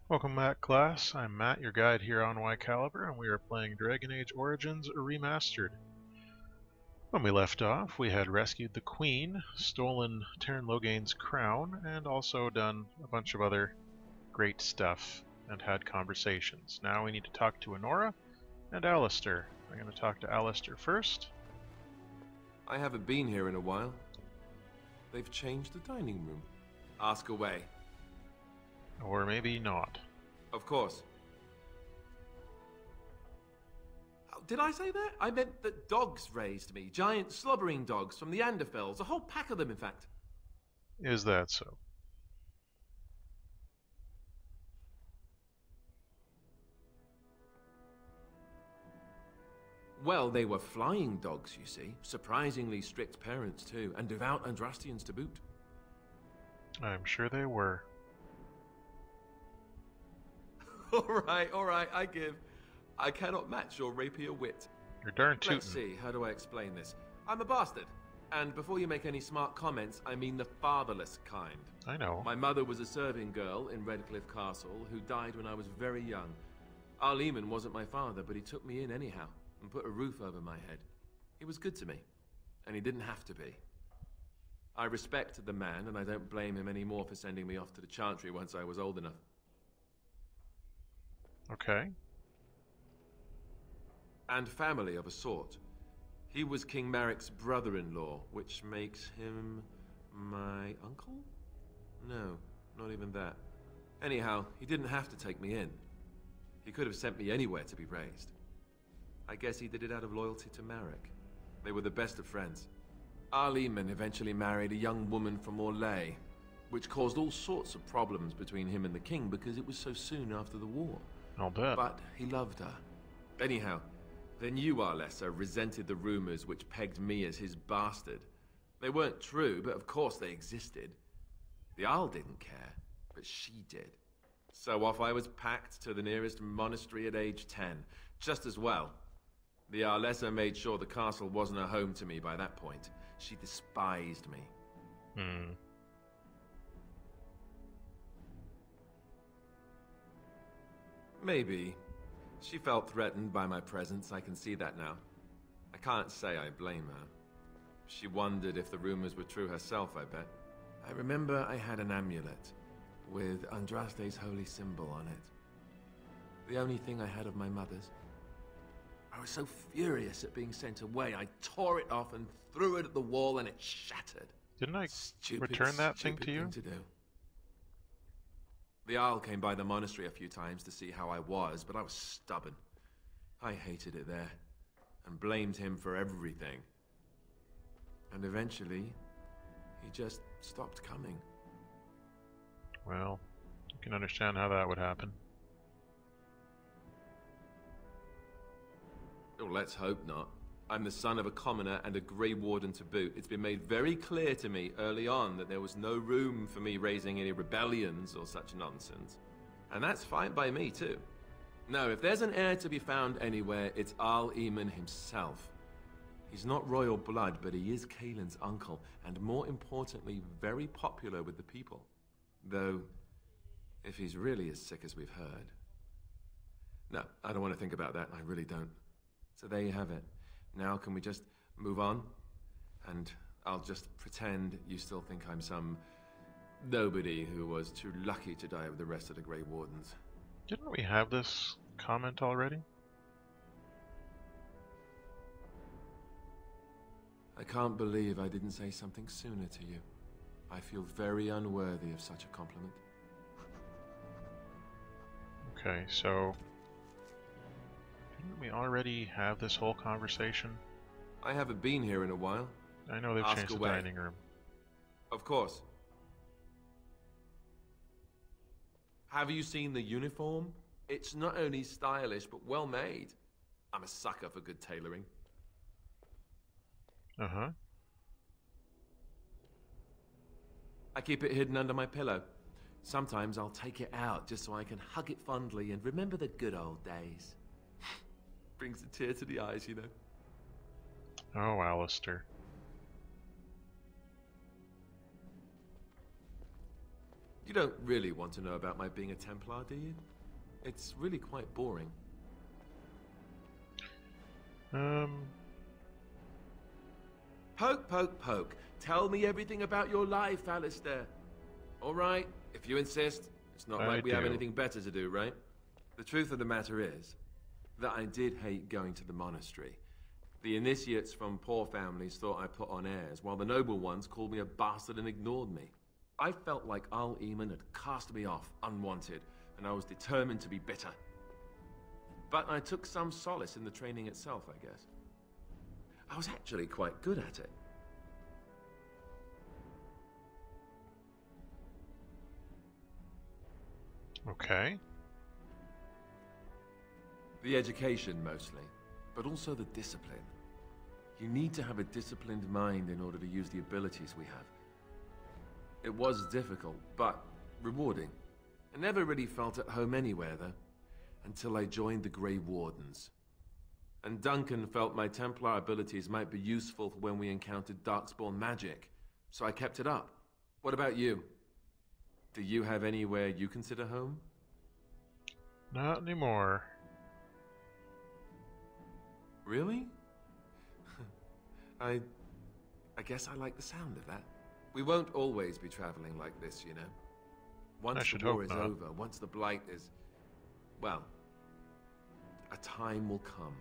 Welcome back, class. I'm Matt, your guide here on Caliber, and we are playing Dragon Age Origins Remastered. When we left off, we had rescued the Queen, stolen Terran Loghain's crown, and also done a bunch of other great stuff and had conversations. Now we need to talk to Anora and Alistair. I'm going to talk to Alistair first. I haven't been here in a while. They've changed the dining room. Ask away. Or maybe not. Of course. Oh, did I say that? I meant that dogs raised me. Giant slobbering dogs from the Anderfels. A whole pack of them, in fact. Is that so? Well, they were flying dogs, you see. Surprisingly strict parents, too. And devout Andrastians to boot. I'm sure they were. Alright, I give. I cannot match your rapier wit. You're darn tootin'. Let's see, how do I explain this? I'm a bastard. And before you make any smart comments, I mean the fatherless kind. I know. My mother was a serving girl in Redcliffe Castle who died when I was very young. Arleman wasn't my father, but he took me in anyhow and put a roof over my head. He was good to me, and he didn't have to be. I respect the man, and I don't blame him anymore for sending me off to the Chantry once I was old enough. Okay. And family of a sort. He was King Maric's brother-in-law, which makes him my uncle? No, not even that. Anyhow, he didn't have to take me in. He could have sent me anywhere to be raised. I guess he did it out of loyalty to Maric. They were the best of friends. Arleman eventually married a young woman from Orlais, which caused all sorts of problems between him and the king because it was so soon after the war. I'll bet. But he loved her. Anyhow, the new Arlessa resented the rumors which pegged me as his bastard. They weren't true, but of course they existed. The Arl didn't care, but she did. So off I was packed to the nearest monastery at age 10. Just as well. The Arlessa made sure the castle wasn't a home to me by that point. She despised me. Maybe. She felt threatened by my presence, I can see that now. I can't say I blame her. She wondered if the rumors were true herself, I bet. I remember I had an amulet, with Andraste's holy symbol on it. The only thing I had of my mother's. I was so furious at being sent away, I tore it off and threw it at the wall and it shattered. Didn't I Stupid, return that thing to you? Thing to do. The Arl came by the monastery a few times to see how I was, but I was stubborn. I hated it there, and blamed him for everything. And eventually, he just stopped coming. Well, you can understand how that would happen. Oh, let's hope not. I'm the son of a commoner and a Grey Warden to boot. It's been made very clear to me early on that there was no room for me raising any rebellions or such nonsense. And that's fine by me, too. No, if there's an heir to be found anywhere, it's Arleman himself. He's not royal blood, but he is Kaelin's uncle, and more importantly, very popular with the people. Though, if he's really as sick as we've heard. No, I don't want to think about that, I really don't. So there you have it. Now can we just move on? And I'll just pretend you still think I'm some nobody who was too lucky to die with the rest of the Grey Wardens. Didn't we have this comment already? I can't believe I didn't say something sooner to you. I feel very unworthy of such a compliment. Okay, so didn't we already have this whole conversation? I haven't been here in a while. I know they've Ask changed the away. dining room. Of course. Have you seen the uniform? It's not only stylish, but well made. I'm a sucker for good tailoring. Uh-huh. I keep it hidden under my pillow. Sometimes I'll take it out just so I can hug it fondly and remember the good old days. Brings a tear to the eyes, you know. Oh, Alistair. You don't really want to know about my being a Templar, do you? It's really quite boring. Poke, poke, poke. Tell me everything about your life, Alistair. All right, if you insist. It's not like we have anything better to do, right? The truth of the matter is that I did hate going to the monastery. The initiates from poor families thought I put on airs, while the noble ones called me a bastard and ignored me. I felt like Al-Eamon had cast me off, unwanted, and I was determined to be bitter. But I took some solace in the training itself, I guess. I was actually quite good at it. Okay. The education, mostly, but also the discipline. You need to have a disciplined mind in order to use the abilities we have. It was difficult, but rewarding. I never really felt at home anywhere, though, until I joined the Grey Wardens. And Duncan felt my Templar abilities might be useful for when we encountered Darkspawn magic, so I kept it up. What about you? Do you have anywhere you consider home? Not anymore. Really? I guess I like the sound of that. We won't always be traveling like this, you know. Once the war is over, once the Blight is... well, a time will come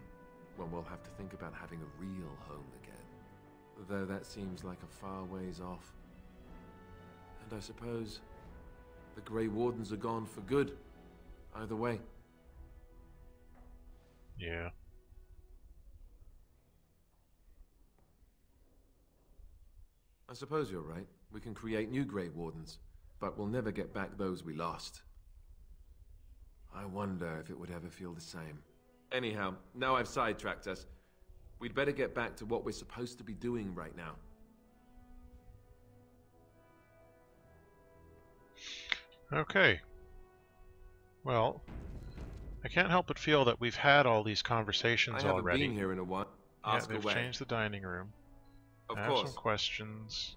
when we'll have to think about having a real home again. Though that seems like a far ways off. And I suppose the Grey Wardens are gone for good, either way. Yeah. I suppose you're right. We can create new Grey Wardens, but we'll never get back those we lost. I wonder if it would ever feel the same. Anyhow, now I've sidetracked us. We'd better get back to what we're supposed to be doing right now. Okay. Well, I can't help but feel that we've had all these conversations already. I haven't been here in a while. Ask they've away. Changed the dining room. Of I course. have some questions.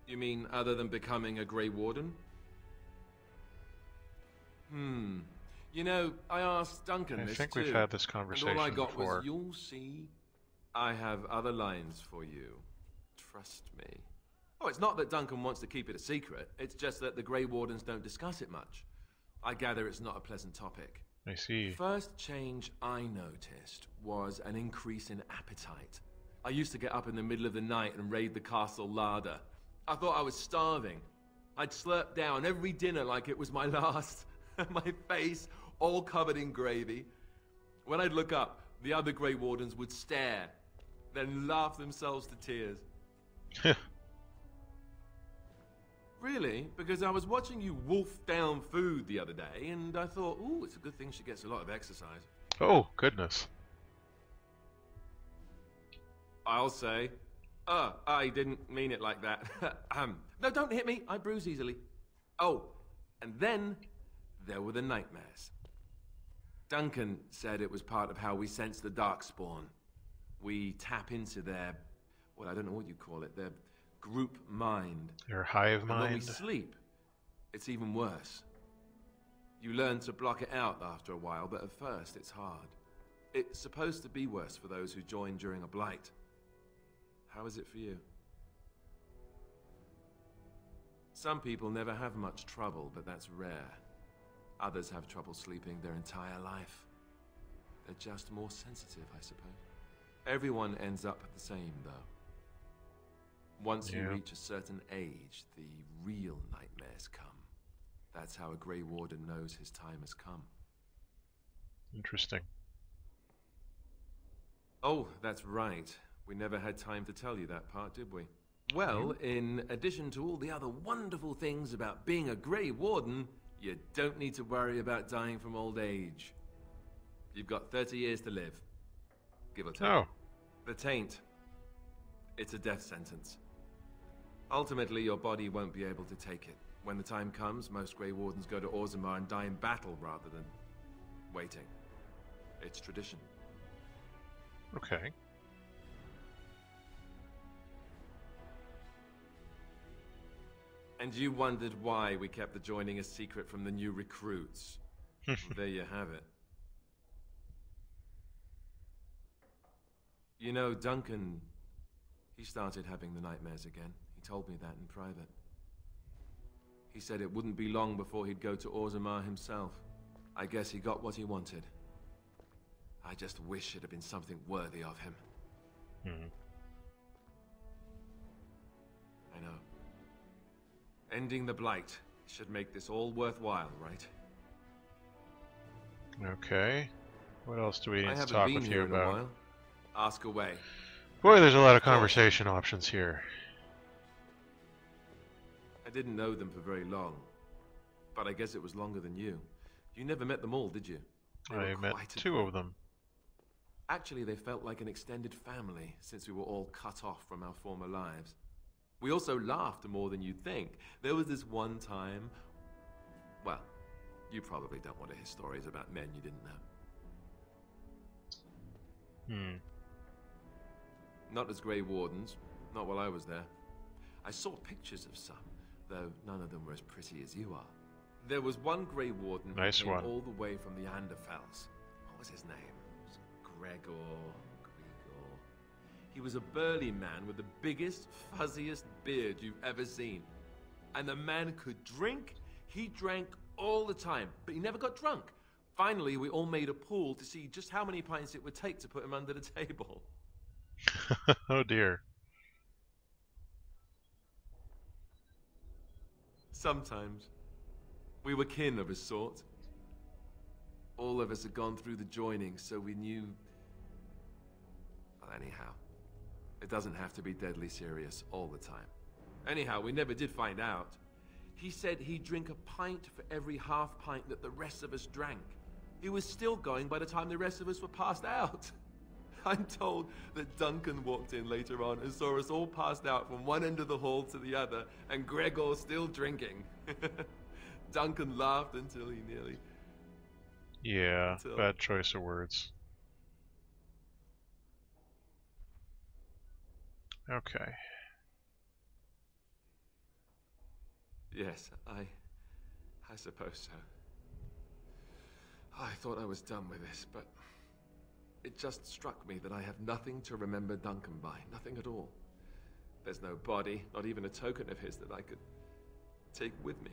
You mean other than becoming a Grey Warden? You know, I asked Duncan this too. I think we've had this conversation and all I got before. was, you'll see, I have other lines for you. Trust me. Oh, it's not that Duncan wants to keep it a secret. It's just that the Grey Wardens don't discuss it much. I gather it's not a pleasant topic. I see. First change I noticed was an increase in appetite. I used to get up in the middle of the night and raid the castle larder. I thought I was starving. I'd slurp down every dinner like it was my last. My face all covered in gravy. When I'd look up, the other Grey Wardens would stare, then laugh themselves to tears. Really? Because I was watching you wolf down food the other day, and I thought, ooh, it's a good thing she gets a lot of exercise. Oh, goodness. I'll say. I didn't mean it like that. No, don't hit me. I bruise easily. Oh, and then there were the nightmares. Duncan said it was part of how we sense the Darkspawn. We tap into their, well, I don't know what you call it, their group mind. Their hive mind? And when we sleep, it's even worse. You learn to block it out after a while, but at first it's hard. It's supposed to be worse for those who join during a blight. How is it for you? Some people never have much trouble, but that's rare. Others have trouble sleeping their entire life. They're just more sensitive, I suppose. Everyone ends up the same, though. Once you reach a certain age, the real nightmares come. That's how a Grey Warden knows his time has come. Interesting. Oh, that's right. We never had time to tell you that part, did we? Well, in addition to all the other wonderful things about being a Grey Warden, you don't need to worry about dying from old age. You've got 30 years to live. Give or take. Oh. The taint. It's a death sentence. Ultimately, your body won't be able to take it. When the time comes, most Grey Wardens go to Orzammar and die in battle rather than waiting. It's tradition. Okay. And you wondered why we kept the joining a secret from the new recruits. There you have it. You know, Duncan, he started having the nightmares again. He told me that in private. He said it wouldn't be long before he'd go to Orzammar himself. I guess he got what he wanted. I just wish it had been something worthy of him. I know. Ending the Blight should make this all worthwhile, right? Okay. What else do we need to talk with you I haven't been here in a about? while. Ask away. Boy, there's a lot of conversation options here. I didn't know them for very long, but I guess it was longer than you. You never met them all, did you? I met two of them. Actually, they felt like an extended family, since we were all cut off from our former lives. We also laughed more than you'd think. There was this one time... Well, you probably don't want to hear stories about men you didn't know. Not as Grey Wardens, not while I was there. I saw pictures of some, though none of them were as pretty as you are. There was one Grey Warden who came all the way from the Anderfels. What was his name? It was Gregor. He was a burly man with the biggest, fuzziest beard you've ever seen. And the man could drink. He drank all the time, but he never got drunk. Finally, we all made a pool to see just how many pints it would take to put him under the table. Oh dear. Sometimes. We were kin of a sort. All of us had gone through the joining, so we knew... Well, anyhow. It doesn't have to be deadly serious all the time. Anyhow, we never did find out. He said he'd drink a pint for every half pint that the rest of us drank. He was still going by the time the rest of us were passed out. I'm told that Duncan walked in later on and saw us all passed out from one end of the hall to the other, and Gregor still drinking. Duncan laughed until he nearly... Yeah, bad choice of words. Okay. Yes, I suppose so. I thought I was done with this, but it just struck me that I have nothing to remember Duncan by, nothing at all. There's no body, not even a token of his that I could take with me.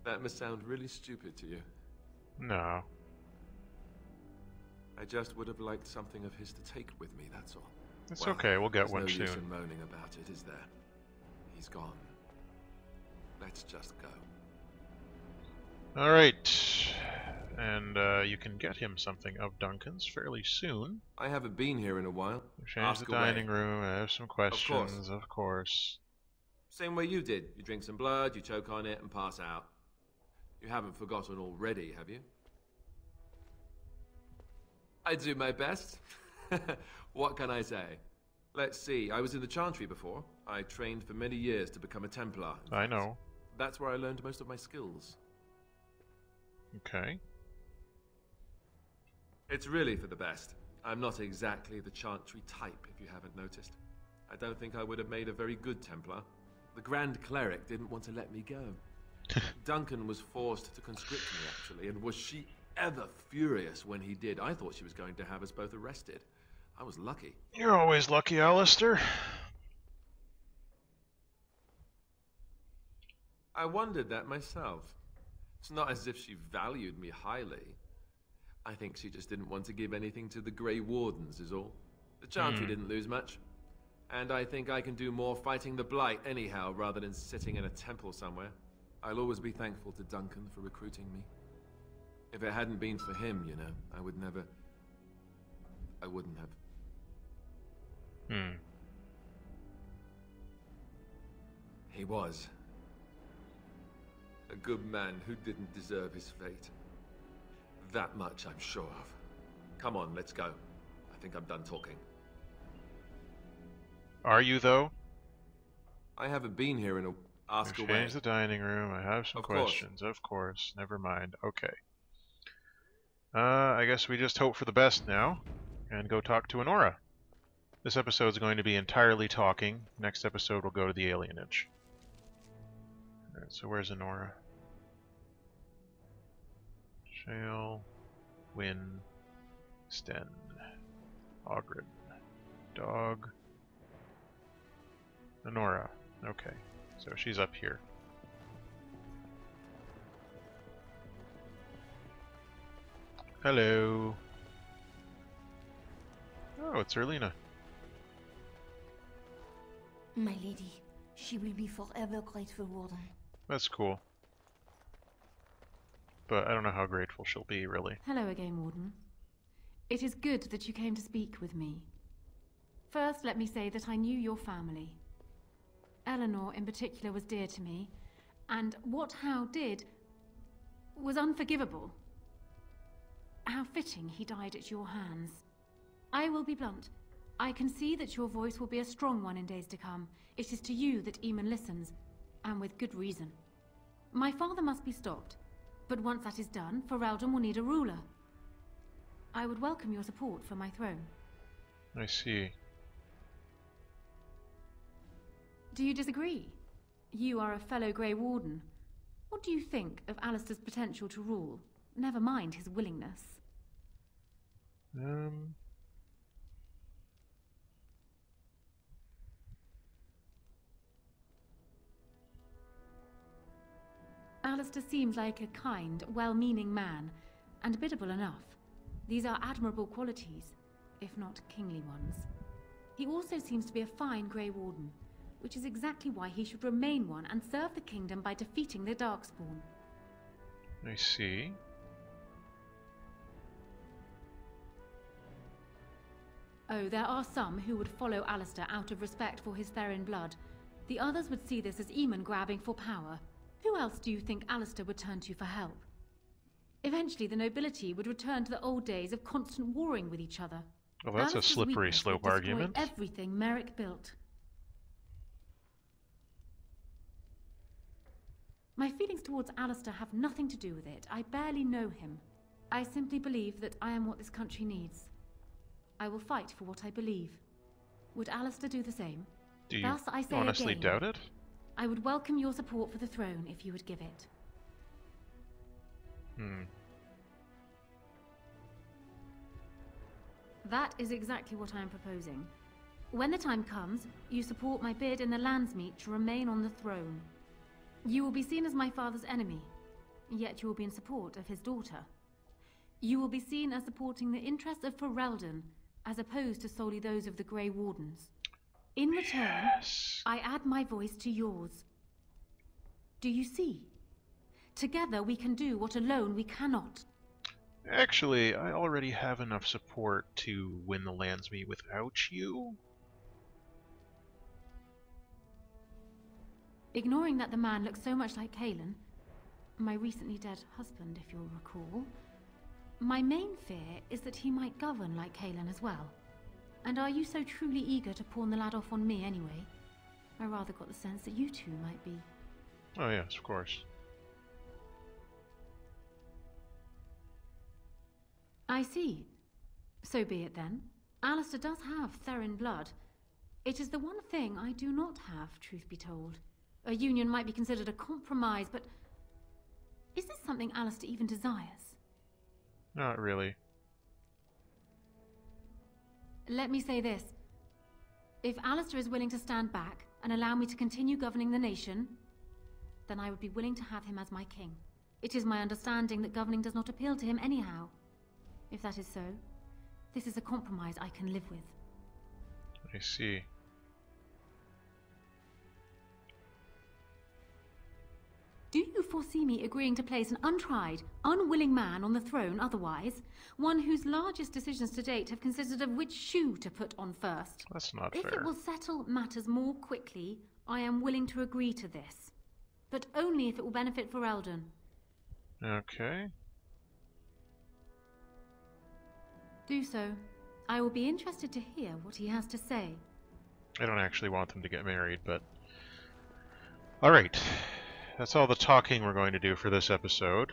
That must sound really stupid to you. No. I just would have liked something of his to take with me, that's all. It's okay, we'll get one soon. There's no use in moaning about it, is there? He's gone. Let's just go. Alright. And you can get him something of Duncan's fairly soon. I haven't been here in a while. Change the dining room, I have some questions, of course. Same way you did. You drink some blood, you choke on it, and pass out. You haven't forgotten already, have you? I do my best. What can I say? Let's see, I was in the Chantry before. I trained for many years to become a Templar. I know. That's where I learned most of my skills. Okay. It's really for the best. I'm not exactly the Chantry type, if you haven't noticed. I don't think I would have made a very good Templar. The Grand Cleric didn't want to let me go. Duncan was forced to conscript me, actually, and was she ever furious when he did. I thought she was going to have us both arrested. I was lucky. You're always lucky, Alistair. I wondered that myself. It's not as if she valued me highly. I think she just didn't want to give anything to the Grey Wardens, is all. The Chantry didn't lose much. And I think I can do more fighting the Blight anyhow, rather than sitting in a temple somewhere. I'll always be thankful to Duncan for recruiting me. If it hadn't been for him, you know, I wouldn't have. He was a good man who didn't deserve his fate. That much I'm sure of. Come on, let's go. I think I'm done talking. Are you, though? I haven't been here in a... Ask away. Change the dining room. I have some questions. Of course. Never mind. Okay. I guess we just hope for the best now, and go talk to Anora. This episode is going to be entirely talking. Next episode we'll go to the alienage. Alright, so where's Anora? Shale, Win, Sten, Ogred, Dog, Anora. Okay, so she's up here. Hello. Oh, it's Erlina. My lady, she will be forever grateful, Warden. That's cool. But I don't know how grateful she'll be, really. Hello again, Warden. It is good that you came to speak with me. First, let me say that I knew your family. Eleanor, in particular, was dear to me, and what Hal did was unforgivable. How fitting he died at your hands. I will be blunt. I can see that your voice will be a strong one in days to come. It is to you that Eamon listens, and with good reason. My father must be stopped, but once that is done, Ferelden will need a ruler. I would welcome your support for my throne. I see. Do you disagree? You are a fellow Grey Warden. What do you think of Alistair's potential to rule? Never mind his willingness. Alistair seems like a kind, well-meaning man, and biddable enough. These are admirable qualities, if not kingly ones. He also seems to be a fine Grey Warden, which is exactly why he should remain one and serve the kingdom by defeating the Darkspawn. I see. Oh, there are some who would follow Alistair out of respect for his Therin blood. The others would see this as Eamon grabbing for power. Who else do you think Alistair would turn to for help? Eventually, the nobility would return to the old days of constant warring with each other. Well, that's a slippery slope argument. Everything Merrick built. My feelings towards Alistair have nothing to do with it. I barely know him. I simply believe that I am what this country needs. I will fight for what I believe. Would Alistair do the same? Do you Thus, I say honestly again, doubt it? I would welcome your support for the throne if you would give it. That is exactly what I am proposing. When the time comes, you support my bid in the Landsmeet to remain on the throne. You will be seen as my father's enemy, yet you will be in support of his daughter. You will be seen as supporting the interests of Ferelden, as opposed to solely those of the Grey Wardens. In return, Yes. I add my voice to yours. Do you see? Together we can do what alone we cannot. Actually, I already have enough support to win the Landsmeet without you. Ignoring that the man looks so much like Kaelan, my recently dead husband, if you'll recall, my main fear is that he might govern like Kaelan as well. And are you so truly eager to pawn the lad off on me anyway? I rather got the sense that you two might be. Oh yes, of course. I see. So be it then. Alistair does have Therin blood. It is the one thing I do not have, truth be told. A union might be considered a compromise, but is this something Alistair even desires? Not really. Let me say this. If Alistair is willing to stand back and allow me to continue governing the nation, then I would be willing to have him as my king. It is my understanding that governing does not appeal to him anyhow. If that is so, this is a compromise I can live with. I see. Do you foresee me agreeing to place an untried, unwilling man on the throne otherwise? One whose largest decisions to date have consisted of which shoe to put on first? That's not If fair. it will settle matters more quickly, I am willing to agree to this. But only if it will benefit Ferelden. Okay. Do so. I will be interested to hear what he has to say. I don't actually want them to get married, but... Alright. That's all the talking we're going to do for this episode.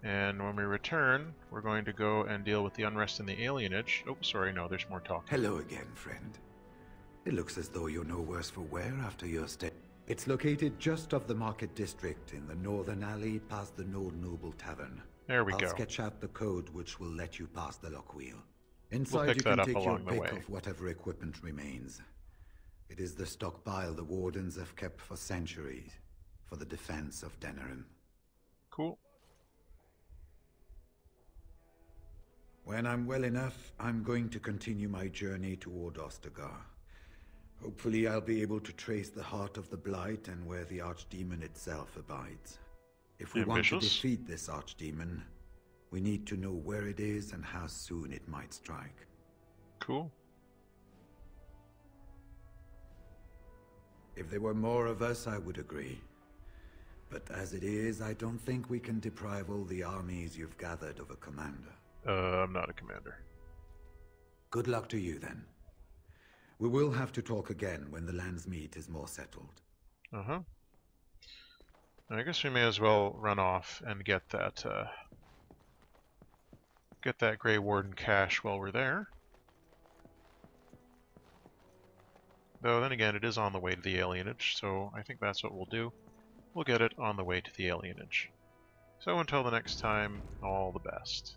And when we return, we're going to go and deal with the unrest in the alienage. Oh, sorry, no, there's more talk. Hello again, friend. It looks as though you're no worse for wear after your stay. It's located just off the Market District in the northern alley past the Old Noble Tavern. There we I'll go. sketch out the code which will let you pass the lock wheel. We'll Inside pick you that can up take your along the pick way. of whatever equipment remains. It is the stockpile the wardens have kept for centuries for the defense of Denerim. Cool. When I'm well enough, I'm going to continue my journey toward Ostagar. Hopefully I'll be able to trace the heart of the Blight and where the Archdemon itself abides. If we want to Ambitious. defeat this Archdemon, we need to know where it is and how soon it might strike. Cool. If there were more of us, I would agree. But as it is, I don't think we can deprive all the armies you've gathered of a commander. I'm not a commander. Good luck to you, then. We will have to talk again when the land's meat is more settled. Uh-huh. I guess we may as well run off and get that Grey Warden cache while we're there. Though then again, it is on the way to the alienage, so I think that's what we'll do. We'll get it on the way to the alienage. So until the next time, all the best.